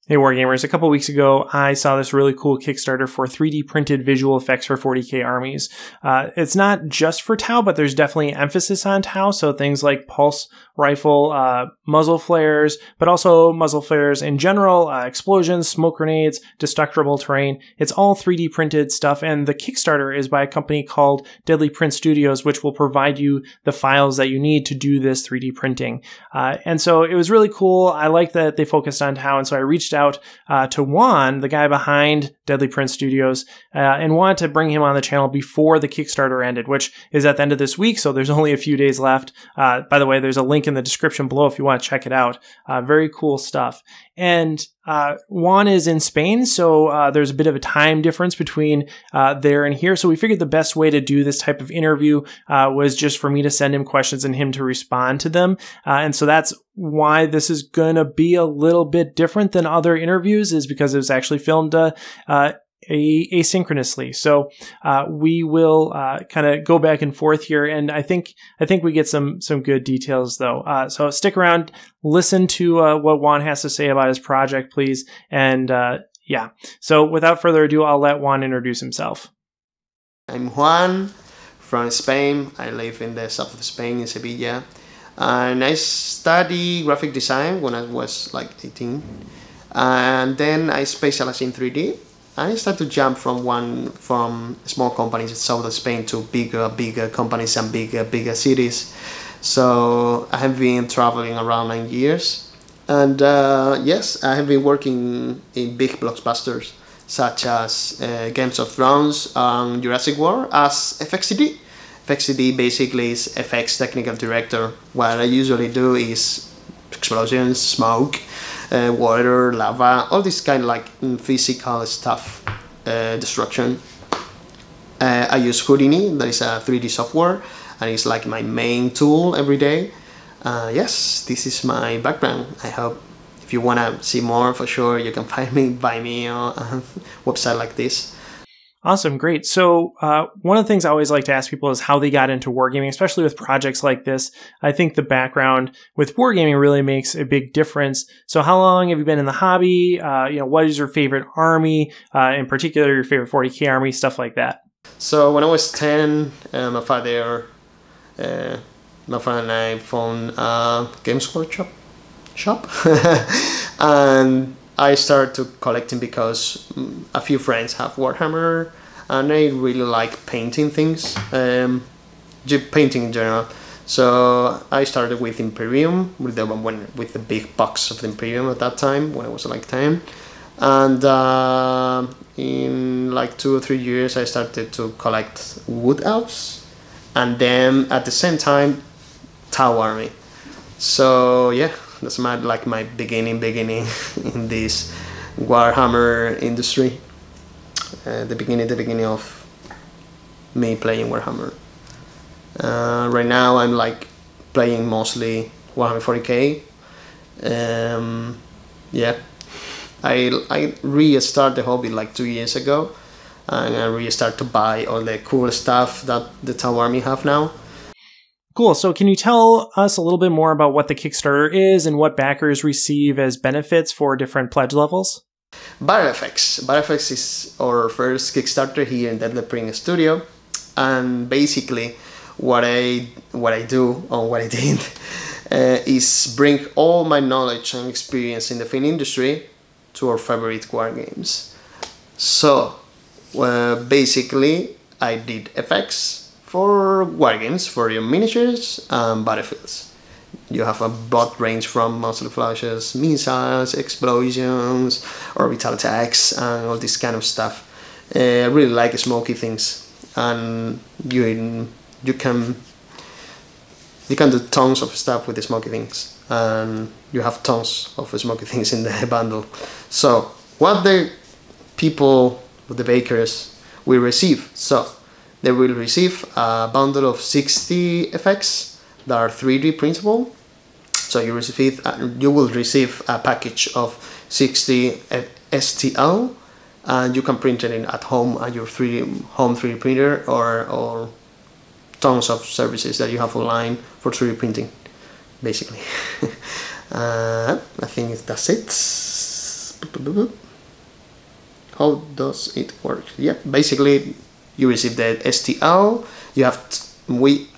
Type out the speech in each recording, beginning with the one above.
Hey Wargamers, a couple weeks ago I saw this really cool Kickstarter for 3D printed visual effects for 40k armies. It's not just for Tau, but there's definitely emphasis on Tau, so things like pulse rifle, muzzle flares, but also muzzle flares in general, explosions, smoke grenades, destructible terrain. It's all 3D printed stuff, and the Kickstarter is by a company called Deadly Print Studios, which will provide you the files that you need to do this 3D printing. And so it was really cool. I like that they focused on Tau, and so I reached out to Juan, the guy behind Deadly Print Studios, and wanted to bring him on the channel before the Kickstarter ended, which is at the end of this week, so there's only a few days left. By the way, there's a link in the description below if you want to check it out. Very cool stuff. And Juan is in Spain, so there's a bit of a time difference between there and here. So we figured the best way to do this type of interview was just for me to send him questions and him to respond to them. And so that's why this is going to be a little bit different than other interviews, is because it was actually filmed asynchronously. So we will kind of go back and forth here, and I think we get some good details though. So stick around, listen to what Juan has to say about his project, please. And yeah, so without further ado, I'll let Juan introduce himself. I'm Juan from Spain. I live in the south of Spain in Sevilla, and I studied graphic design when I was like 18, and then I specialized in 3D. I started to jump from small companies in south of Spain to bigger companies and bigger cities. So I have been traveling around 9 years, and yes, I have been working in big blockbusters such as Games of Thrones and Jurrasic World as FXCD. FXCD basically is FX technical director. What I usually do is explosions, smoke, water, lava, all this kind of like physical stuff, destruction. I use Houdini, that is a 3D software, and it's like my main tool every day. Yes, this is my background. I hope if you want to see more, for sure, you can find me by me on a website like this. Awesome, great. So one of the things I always like to ask people is how they got into wargaming, especially with projects like this. I think the background with wargaming really makes a big difference. So how long have you been in the hobby? What is your favorite army? In particular, your favorite 40k army, stuff like that. So when I was 10, my father and I found a Games Workshop shop, and I started collecting because a few friends have Warhammer, and I really like painting things, painting in general. So I started with Imperium, with the big box of the Imperium at that time when I was like 10, and in like 2 or 3 years I started to collect Wood Elves, and then at the same time Tau Army. So yeah, that's my beginning in this Warhammer industry. The beginning of me playing Warhammer. Right now I'm like playing mostly Warhammer 40k. Yeah, I restarted the hobby like 2 years ago, and I restarted to buy all the cool stuff that the Tau Army have now. Cool. So can you tell us a little bit more about what the Kickstarter is and what backers receive as benefits for different pledge levels? BattleFX. BattleFX is our first Kickstarter here in Deadly Print Studio, and basically what I did is bring all my knowledge and experience in the film industry to our favorite war games. So basically I did effects for wargames, for your miniatures and battlefields. You have a broad range from muzzle flashes, missiles, explosions, orbital attacks, and all this kind of stuff. I really like smoky things, and you can do tons of stuff with the smoky things, and you have tons of smoky things in the bundle. So what the people, the bakers, will receive? So they will receive a bundle of 60 effects that are 3D printable. So you will receive a package of 60 STL, and you can print it at home at your home 3D printer, or tons of services that you have online for 3D printing, basically. I think that's it. How does it work? Yeah, basically you receive the STL. You have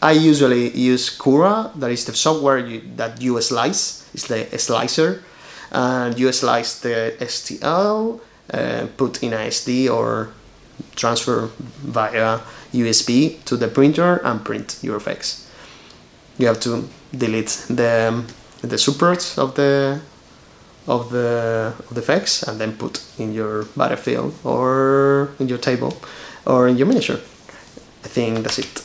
I usually use Cura, that is the software that you slice. It's the slicer, and you slice the STL, put in a SD or transfer via USB to the printer and print your effects. You have to delete the supports of the effects and then put in your battlefield or in your table or in your miniature. I think that's it.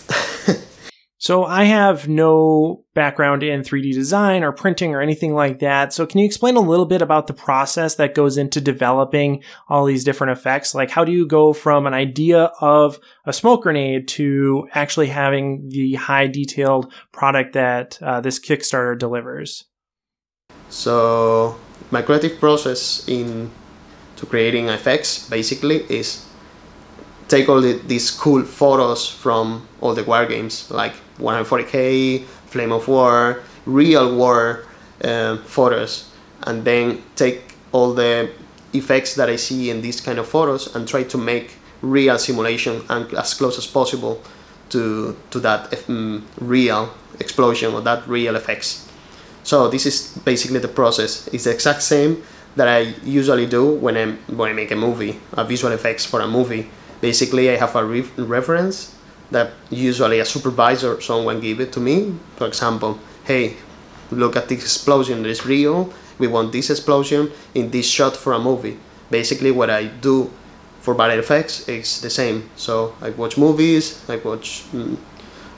So I have no background in 3D design or printing or anything like that. So can you explain a little bit about the process that goes into developing all these different effects? Like, how do you go from an idea of a smoke grenade to actually having the high detailed product that this Kickstarter delivers? So my creative process to creating effects basically is take all these cool photos from all the war games, like Warhammer 40k, Flame of War, real war photos, and then take all the effects that I see in these kind of photos and try to make real simulation and as close as possible to that real explosion or that real effects. So this is basically the process. It's the exact same that I usually do when I make a movie, a visual effects for a movie. Basically, I have a reference that usually a supervisor or someone give it to me. For example, hey, look at this explosion, it's real. We want this explosion in this shot for a movie. Basically, what I do for BattleFX is the same. So I watch movies, I watch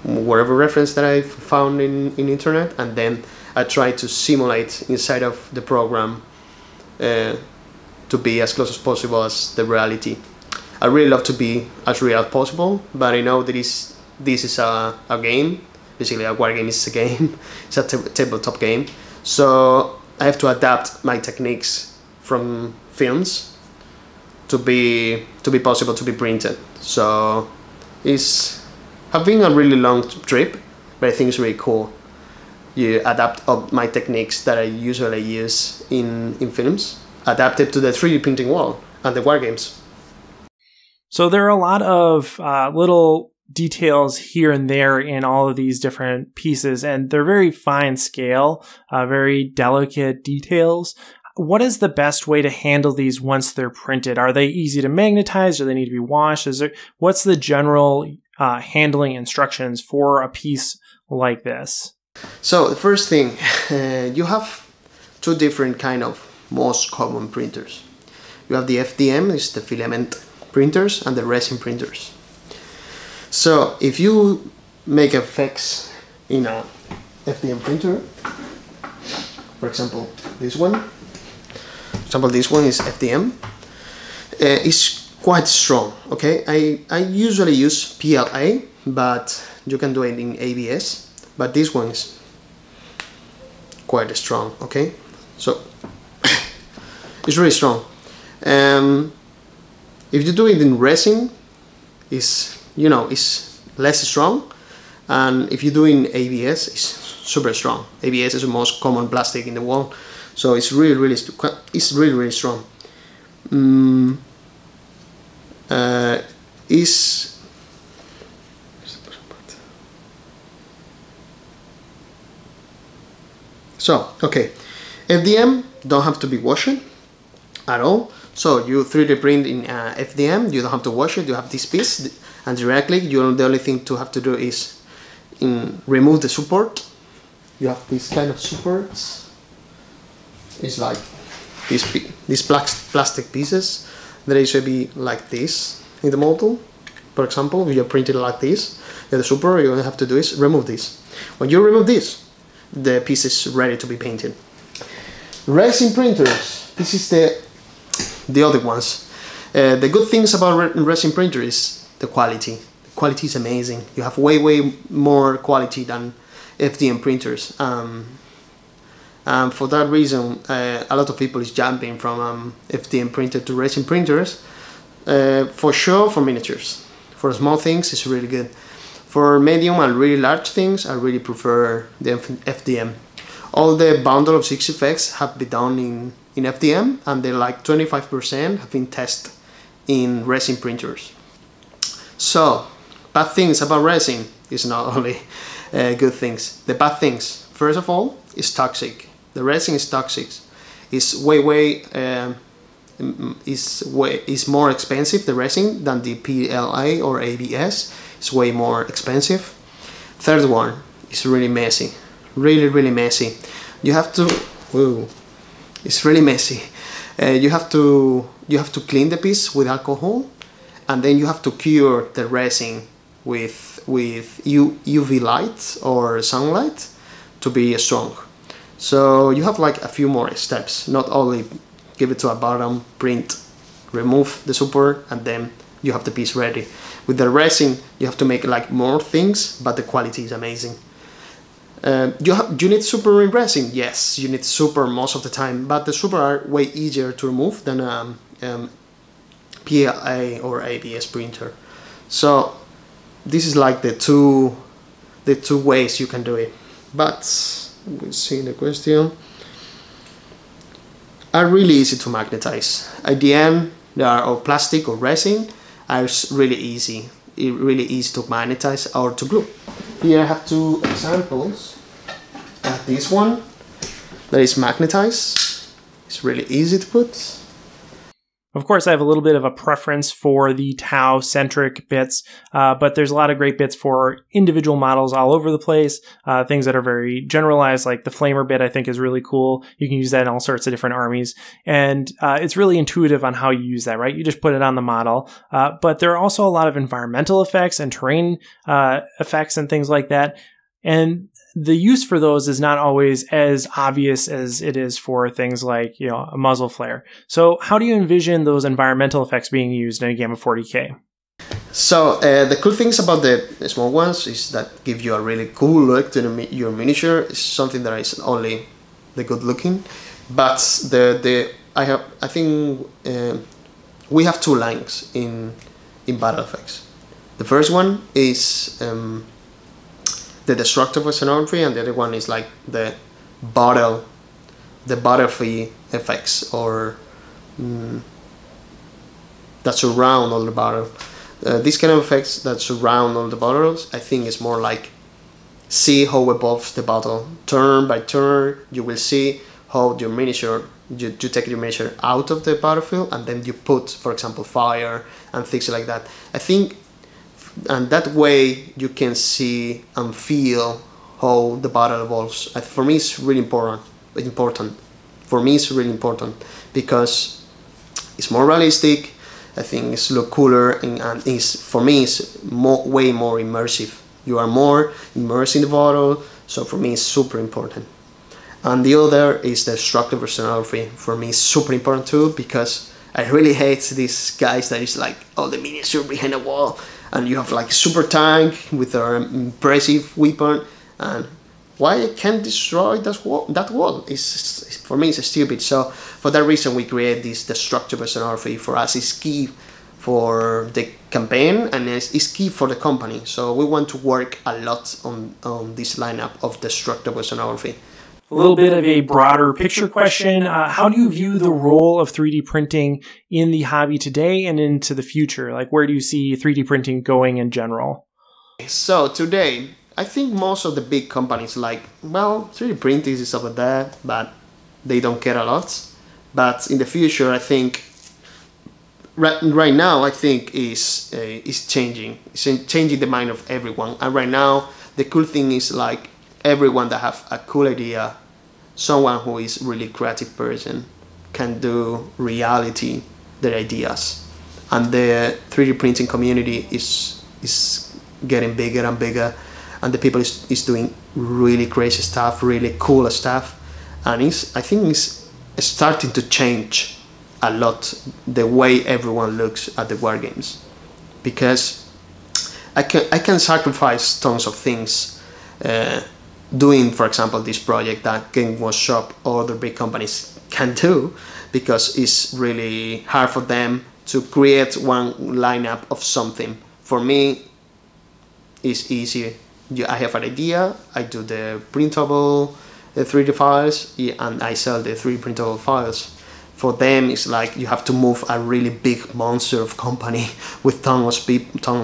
whatever reference that I found in internet, and then I try to simulate inside of the program to be as close as possible as the reality. I really love to be as real as possible, but I know that this is a game. Basically, a war game is a game. It's a tabletop game. So I have to adapt my techniques from films to be possible to be printed. So it's been a really long trip, but I think it's really cool. You adapt my techniques that I usually use in films, adapted to the 3D printing world and the war games. So there are a lot of little details here and there in all of these different pieces, and they're very fine scale, very delicate details. What is the best way to handle these once they're printed? Are they easy to magnetize? Do they need to be washed? What's the general handling instructions for a piece like this? So the first thing, you have two different kind of most common printers. You have the FDM, is the filament printers, and the resin printers. So if you make effects in a FDM printer, for example this one is FDM, it's quite strong. Okay, I usually use PLA, but you can do it in ABS, but this one is quite strong. Okay, so it's really strong. If you do it in resin, it's less strong, and if you do it in ABS, it's super strong. ABS is the most common plastic in the world, so it's really strong. So okay, FDM don't have to be washed at all. So you 3D print in FDM, you don't have to wash it, you have this piece, and directly the only thing to have to do is remove the support. You have these kind of supports. It's like these plastic pieces that should be like this in the model. For example, if you print it like this, the support, you have to do is remove this. When you remove this, the piece is ready to be painted. Resin printers, this is the other ones. The good things about resin printer is the quality. The quality is amazing. You have way more quality than FDM printers. For that reason, a lot of people is jumping from FDM printer to resin printers. For sure, for miniatures. For small things, it's really good. For medium and really large things, I really prefer the FDM. All the bundle of 6 effects have been done in FDM, and they're like 25% have been tested in resin printers. So, bad things about resin is not only good things. The bad things, first of all, is toxic. The resin is toxic. It's is more expensive, the resin, than the PLA or ABS. It's way more expensive. Third one is really messy, really messy. You have to, whoa, it's really messy. You have to clean the piece with alcohol, and then you have to cure the resin with UV light or sunlight to be strong. So you have like a few more steps, not only give it to a bottom, print, remove the support, and then you have the piece ready. With the resin, you have to make like more things, but the quality is amazing. You need super in resin? Yes, you need super most of the time, but the super are way easier to remove than PLA or ABS printer. So this is like the two ways you can do it. But we'll see the question. Are really easy to magnetize. At the end, they are or plastic or resin are really easy. Really easy to magnetize or to glue. Here I have two examples. This one that is magnetized. It's really easy to put. Of course, I have a little bit of a preference for the Tau-centric bits, but there's a lot of great bits for individual models all over the place. Things that are very generalized, like the Flamer bit, I think is really cool. You can use that in all sorts of different armies. And it's really intuitive on how you use that, right? You just put it on the model. But there are also a lot of environmental effects and terrain effects and things like that. And the use for those is not always as obvious as it is for things like, you know, a muzzle flare. So how do you envision those environmental effects being used in a game of 40K? So the cool things about the small ones is that give you a really cool look to your miniature. It's something that is only the good looking. But I think we have two lines in BattleFX. The first one is the destructive scenography, and the other one is like the battlefield effects, or that surround all the battle. These kind of effects that surround all the battles, I think is more like see how evolves the battle. Turn by turn, you will see how your miniature, you take your miniature out of the battlefield, and then you put, for example, fire and things like that. I think, and that way you can see and feel how the battle evolves. For me, it's really important. For me, it's really important because it's more realistic. I think it's look cooler, and for me, it's way more immersive. You are more immersed in the battle, so for me, it's super important. And the other is the destructive scenography. For me, it's super important too, because I really hate these guys that is like, oh, the miniature behind a wall, and you have like a super tank with an impressive weapon, and why I can't destroy that wall? For me, it's stupid. So for that reason, we create this destructive scenography. For us, it's key for the campaign, and it's key for the company. So we want to work a lot on this lineup of destructive scenography. A little bit of a broader picture question. How do you view the role of 3D printing in the hobby today and into the future? Like, where do you see 3D printing going in general? So today, I think most of the big companies like, well, 3D printing is over there, but they don't care a lot. But in the future, I think, right now, I think is changing. It's changing the mind of everyone. And right now, the cool thing is like everyone that have a cool idea, someone who is really creative person, can do reality their ideas. And the 3D printing community is getting bigger and bigger, and the people is doing really crazy stuff, really cool stuff, and I think it's starting to change a lot the way everyone looks at the war games, because I can sacrifice tons of things doing, for example, this project that Game Workshop or other big companies can do, because it's really hard for them to create one lineup of something. For me, it's easy. I have an idea, I do the printable 3D files, and I sell the 3D printable files. For them, it's like you have to move a really big monster of company with tons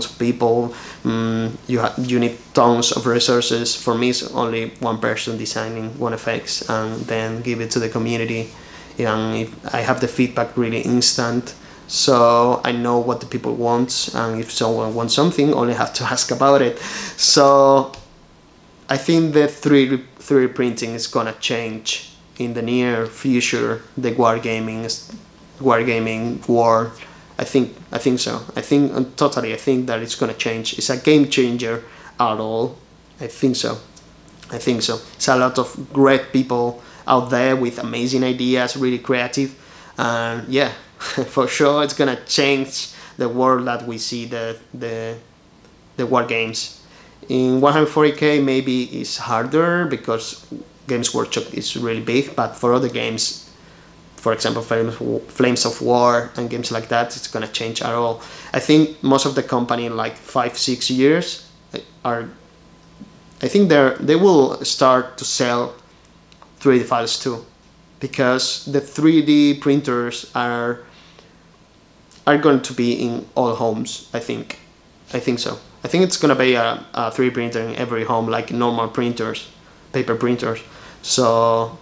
of people. You need tons of resources. For me, it's only one person designing one effects and then give it to the community. And if I have the feedback really instant, so I know what the people want, and if someone wants something, only have to ask about it. So I think the 3D printing is gonna change in the near future, the wargaming world. I think so. I think that it's gonna change. It's a game changer at all. I think so. It's a lot of great people out there with amazing ideas, really creative, and yeah, for sure it's gonna change the world that we see the war games. In 140K maybe it's harder because Games Workshop is really big, but for other games, for example Flames of War and games like that, it's gonna change at all. I think most of the company in like 5-6 years I think they will start to sell 3D files too, because the 3D printers are going to be in all homes. I think so. I think it's gonna be a 3D printer in every home, like normal printers, paper printers. So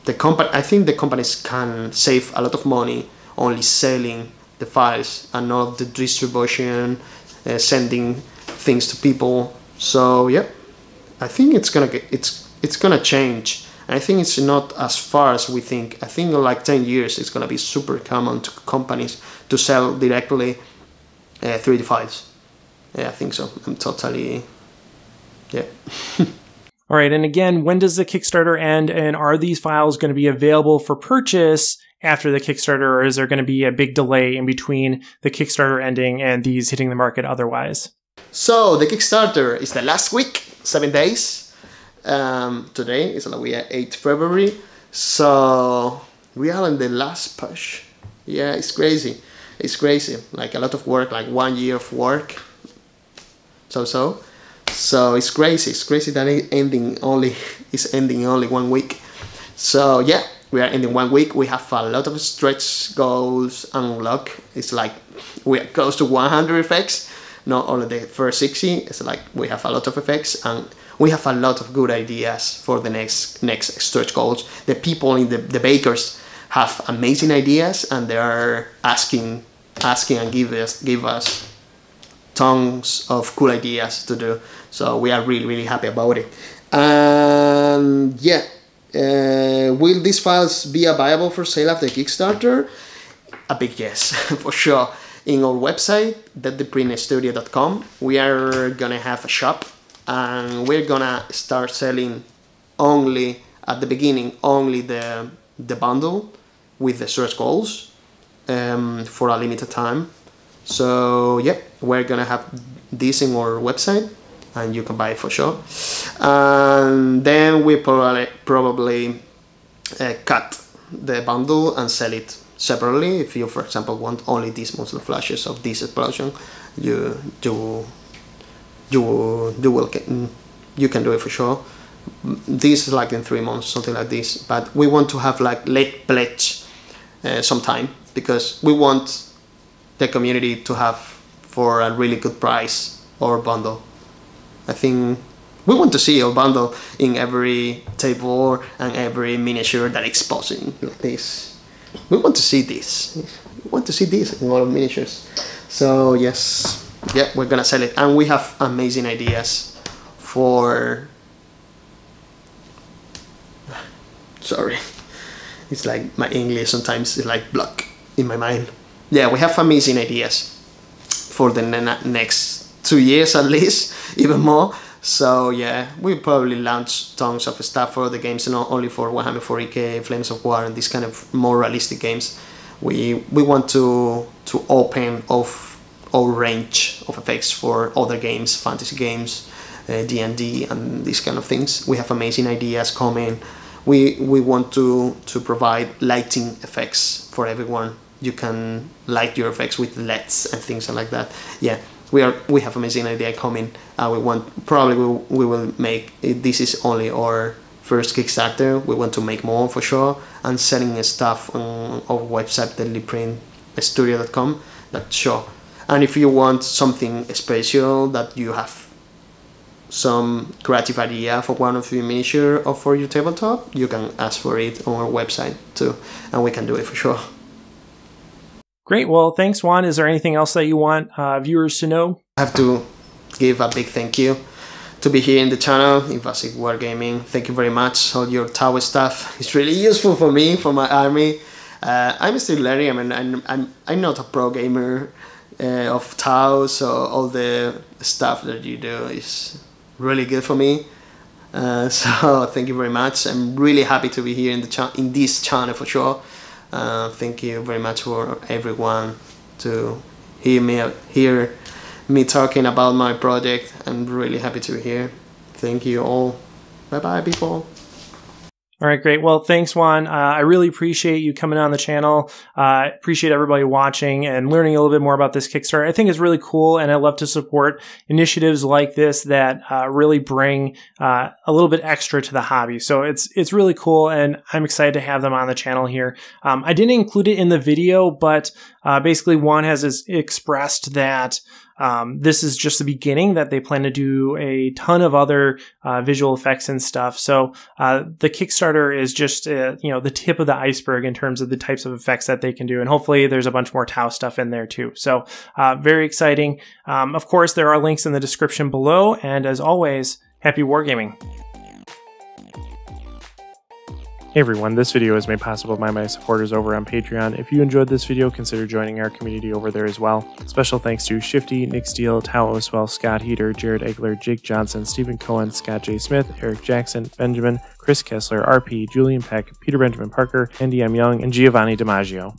I think the companies can save a lot of money only selling the files and not the distribution, sending things to people. So yeah, I think it's gonna change. And I think it's not as far as we think. I think in like 10 years it's gonna be super common to companies to sell directly 3D files. Yeah, I think so. I'm totally, yeah. All right, and again, when does the Kickstarter end, and are these files going to be available for purchase after the Kickstarter, or is there going to be a big delay in between the Kickstarter ending and these hitting the market otherwise? So the Kickstarter is the last week, 7 days. Today is we are 8th February, so we are in the last push. Yeah, it's crazy. It's crazy. Like a lot of work, like 1 year of work. So it's crazy. It's crazy that it's ending only 1 week. So yeah, we are ending 1 week. We have a lot of stretch goals unlocked. It's like we are close to 100 effects. Not only the first 60. It's like we have a lot of effects, and we have a lot of good ideas for the next stretch goals. The people in the bakers have amazing ideas, and they are asking and give us tons of cool ideas to do. So we are really happy about it. And yeah, will these files be available for sale after Kickstarter? A big yes, for sure. In our website, thattheprintstudio.com, we are gonna have a shop, and we're gonna start selling only at the beginning only the bundle with the stretch goals for a limited time. So yeah, we're gonna have this in our website, and you can buy it for sure. And then we probably cut the bundle and sell it separately. If you, for example, want only these monster flashes of this explosion, you can do it for sure. This is like in 3 months, something like this. But we want to have like late pledge sometime, because we want the community to have for a really good price our bundle. I think we want to see our bundle in every table and every miniature that exposing like this. We want to see this. We want to see this in all of miniatures. So yes, yeah, we're gonna sell it, and we have amazing ideas for. Sorry, it's like my English sometimes is like block in my mind. Yeah, we have amazing ideas for the next 2 years at least, even more. So yeah, we probably launch tons of stuff for the games, not only for Warhammer 40k, Flames of War, and these kind of more realistic games. We want to open off our range of effects for other games, fantasy games, D&D, and these kind of things. We have amazing ideas coming. We want to provide lighting effects for everyone. You can light your effects with LEDs and things like that. Yeah. We have amazing idea coming. We will make. This is only our first Kickstarter. We want to make more for sure, and selling stuff on our website, deadlyprintstudio.com, that show. And if you want something special, that you have some creative idea for one of your miniature or for your tabletop, you can ask for it on our website too, and we can do it for sure. Great. Well, thanks, Juan. Is there anything else that you want viewers to know? I have to give a big thank you to be here in the channel, Invasive Wargaming. Thank you very much. All your tower stuff is really useful for me, for my army. I'm still learning. I mean, I'm not a pro gamer of Tau, so all the stuff that you do is really good for me. So thank you very much. I'm really happy to be here in this channel for sure. Thank you very much for everyone to hear me talking about my project. I'm really happy to be here. Thank you all. Bye bye, people. All right, great. Well, thanks, Juan. I really appreciate you coming on the channel. Appreciate everybody watching and learning a little bit more about this Kickstarter. I think it's really cool, and I love to support initiatives like this that really bring a little bit extra to the hobby. So it's really cool, and I'm excited to have them on the channel here. I didn't include it in the video, but basically Juan has expressed that this is just the beginning, that they plan to do a ton of other visual effects and stuff. So the Kickstarter is just the tip of the iceberg in terms of the types of effects that they can do, and hopefully there's a bunch more Tau stuff in there too. So very exciting. Of course, there are links in the description below, and as always, happy wargaming. Hey everyone, this video is made possible by my supporters over on Patreon. If you enjoyed this video, consider joining our community over there as well. Special thanks to Shifty, Nick Steele, Tao Oswell, Scott Heater, Jared Egler, Jake Johnson, Stephen Cohen, Scott J. Smith, Eric Jackson, Benjamin, Chris Kessler, RP, Julian Peck, Peter Benjamin Parker, Andy M. Young, and Giovanni DiMaggio.